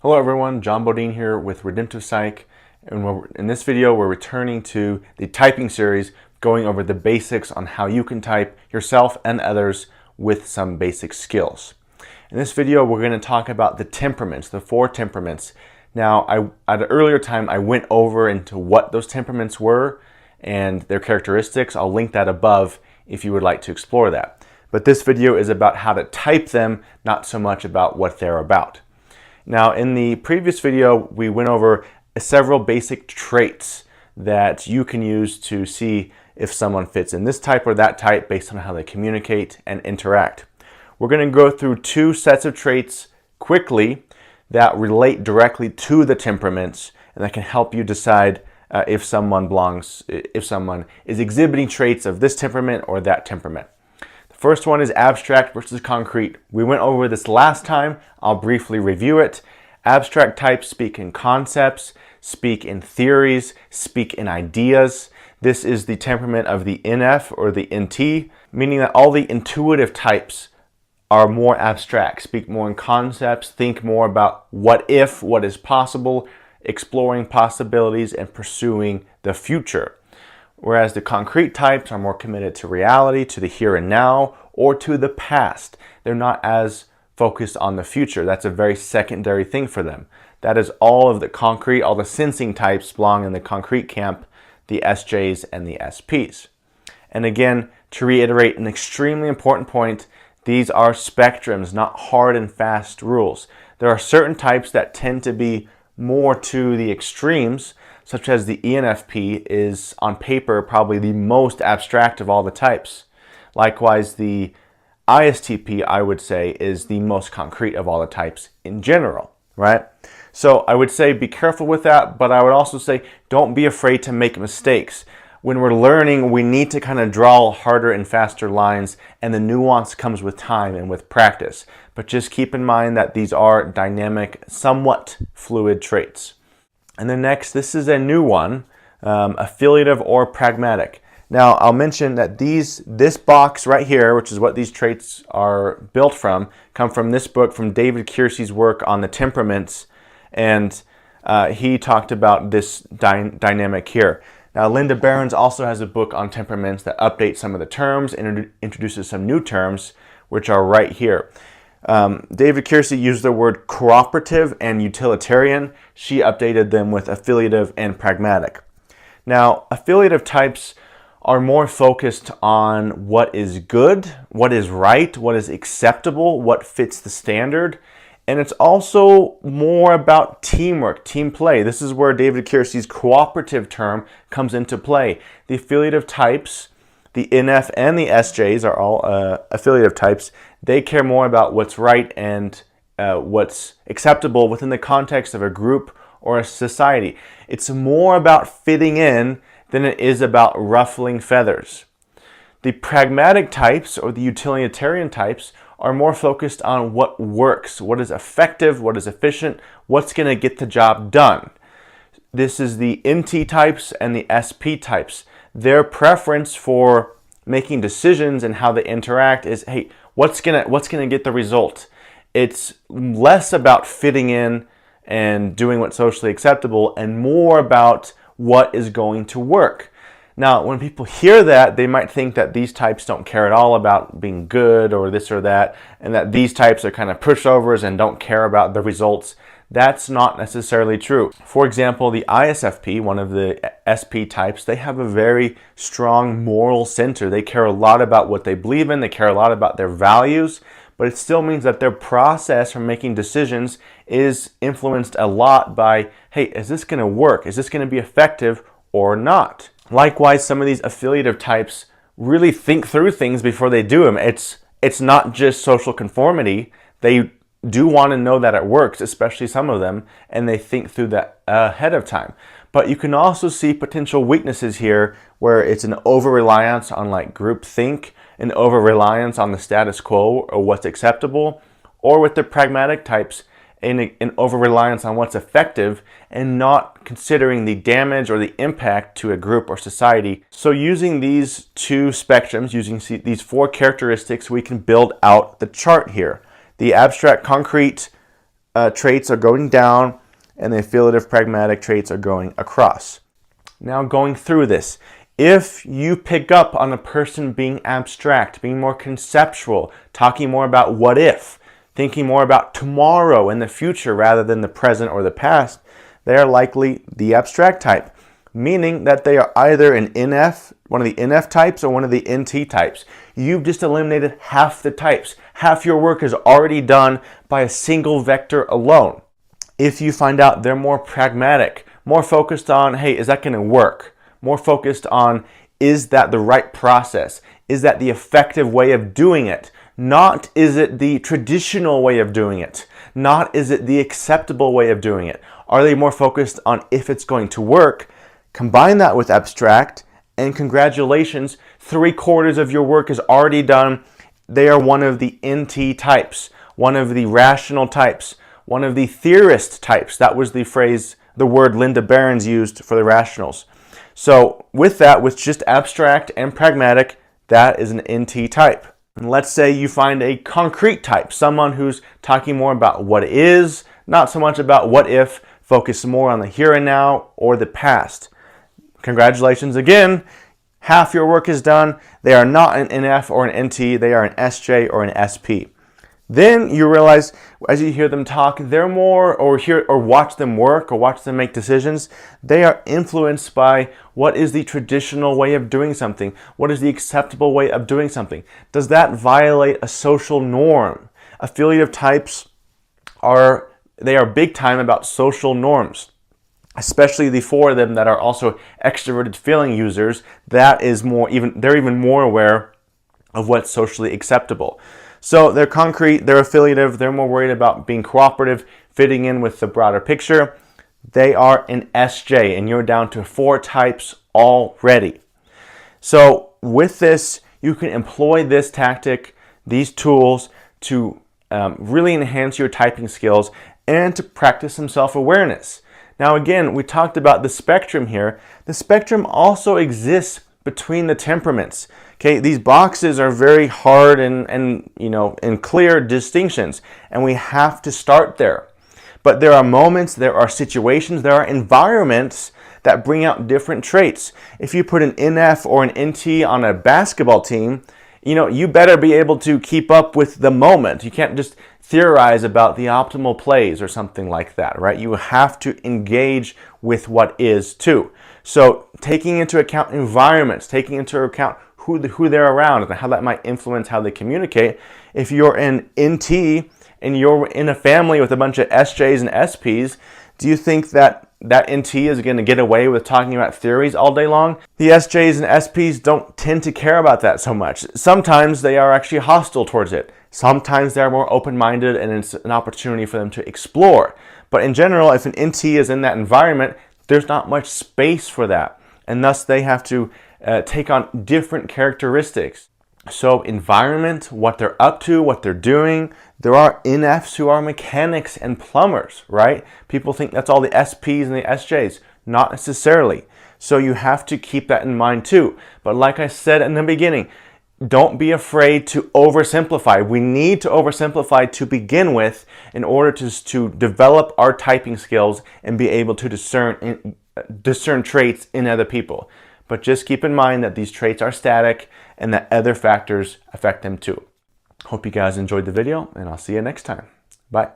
Hello everyone, John Bodine here with Redemptive Psych, and in this video we're returning to the typing series, going over the basics on how you can type yourself and others with some basic skills. In this video we're going to talk about the temperaments, the 4 temperaments. Now, at an earlier time I went over into what those temperaments were and their characteristics. I'll link that above if you would like to explore that. But this video is about how to type them, not so much about what they're about. Now, in the previous video, we went over several basic traits that you can use to see if someone fits in this type or that type based on how they communicate and interact. We're going to go through 2 sets of traits quickly that relate directly to the temperaments and that can help you decide if someone is exhibiting traits of this temperament or that temperament. First one is abstract versus concrete. We went over this last time. I'll briefly review it. Abstract types speak in concepts, speak in theories, speak in ideas. This is the temperament of the NF or the NT, meaning that all the intuitive types are more abstract, speak more in concepts, think more about what if, what is possible, exploring possibilities, and pursuing the future. Whereas the concrete types are more committed to reality, to the here and now, or to the past. They're not as focused on the future. That's a very secondary thing for them. That is all of the concrete, all the sensing types belong in the concrete camp, the SJs and the SPs. And again, to reiterate an extremely important point, these are spectrums, not hard and fast rules. There are certain types that tend to be more to the extremes, such as the ENFP is on paper probably the most abstract of all the types. Likewise, the ISTP, I would say, is the most concrete of all the types in general, right? So I would say be careful with that, but I would also say don't be afraid to make mistakes. When we're learning, we need to kind of draw harder and faster lines, and the nuance comes with time and with practice. But just keep in mind that these are dynamic, somewhat fluid traits. And then next, this is a new one, affiliative or pragmatic. Now, I'll mention that this box right here, which is what these traits are built from, come from this book from David Keirsey's work on the temperaments, and he talked about this dynamic here. Now, Linda Behrens also has a book on temperaments that updates some of the terms and introduces some new terms, which are right here. David Keirsey used the word cooperative and utilitarian. She updated them with affiliative and pragmatic. Now, affiliative types are more focused on what is good, what is right, what is acceptable, what fits the standard. And it's also more about teamwork, team play. This is where David Keirsey's cooperative term comes into play. The affiliative types, the NF and the SJs are all affiliative types. They care more about what's right and what's acceptable within the context of a group or a society. It's more about fitting in than it is about ruffling feathers. The pragmatic types or the utilitarian types are more focused on what works, what is effective, what is efficient, what's going to get the job done. This is the NT types and the SP types. Their preference for making decisions and how they interact is, hey, what's gonna get the result? It's less about fitting in and doing what's socially acceptable and more about what is going to work. Now, when people hear that, they might think that these types don't care at all about being good or this or that, and that these types are kind of pushovers and don't care about the results. That's not necessarily true. For example, the ISFP, one of the SP types, they have a very strong moral center. They care a lot about what they believe in. They care a lot about their values, but it still means that their process for making decisions is influenced a lot by, hey, is this going to work? Is this going to be effective or not? Likewise, some of these affiliative types really think through things before they do them. It's not just social conformity. They do want to know that it works, especially some of them, and they think through that ahead of time. But you can also see potential weaknesses here where it's an over-reliance on like groupthink, an over-reliance on the status quo or what's acceptable, or with the pragmatic types, an over-reliance on what's effective and not considering the damage or the impact to a group or society. So using these 2 spectrums, using these 4 characteristics, we can build out the chart here. The abstract concrete traits are going down and the affiliative pragmatic traits are going across. Now going through this, if you pick up on a person being abstract, being more conceptual, talking more about what if, thinking more about tomorrow and the future rather than the present or the past, they are likely the abstract type, meaning that they are either an NF, one of the NF types, or one of the NT types. You've just eliminated half the types. Half your work is already done by a single vector alone. If you find out they're more pragmatic, more focused on, hey, is that going to work? More focused on, is that the right process? Is that the effective way of doing it? Not, is it the traditional way of doing it? Not, is it the acceptable way of doing it? Are they more focused on if it's going to work? Combine that with abstract, and congratulations, 3/4 of your work is already done. They are one of the NT types, one of the rational types, one of the theorist types. That was the phrase, the word Linda Barron's used for the rationals. So with that, with just abstract and pragmatic, that is an NT type. And let's say you find a concrete type, someone who's talking more about what is, not so much about what if, focus more on the here and now or the past. Congratulations again, half your work is done. They are not an NF or an NT, they are an SJ or an SP. Then you realize, as you hear them talk, they're more, or watch them work, or watch them make decisions, they are influenced by what is the traditional way of doing something, what is the acceptable way of doing something. Does that violate a social norm? Affiliative types are big time about social norms, especially the 4 of them that are also extroverted feeling users. They're even more aware of what's socially acceptable. So they're concrete, they're affiliative, they're more worried about being cooperative, fitting in with the broader picture. They are an SJ, and you're down to 4 types already. So with this, you can employ this tactic, these tools, to really enhance your typing skills and to practice some self-awareness. Now again, we talked about the spectrum here. The spectrum also exists between the temperaments. Okay, these boxes are very hard and clear distinctions, and we have to start there. But there are moments, there are situations, there are environments that bring out different traits. If you put an NF or an NT on a basketball team, you better be able to keep up with the moment. You can't just theorize about the optimal plays or something like that, right? You have to engage with what is too. So taking into account environments, taking into account who they're around and how that might influence how they communicate. If you're an NT and you're in a family with a bunch of SJs and SPs, do you think that NT is going to get away with talking about theories all day long? The SJs and SPs don't tend to care about that so much. Sometimes they are actually hostile towards it. Sometimes they're more open-minded and it's an opportunity for them to explore. But in general, if an NT is in that environment, there's not much space for that. And thus they have to take on different characteristics. So environment, what they're up to, what they're doing. There are NFs who are mechanics and plumbers, right? People think that's all the SPs and the SJs. Not necessarily. So you have to keep that in mind too. But like I said in the beginning, don't be afraid to oversimplify. We need to oversimplify to begin with in order to develop our typing skills and be able to discern traits in other people. But just keep in mind that these traits are static and that other factors affect them too. Hope you guys enjoyed the video, and I'll see you next time. Bye.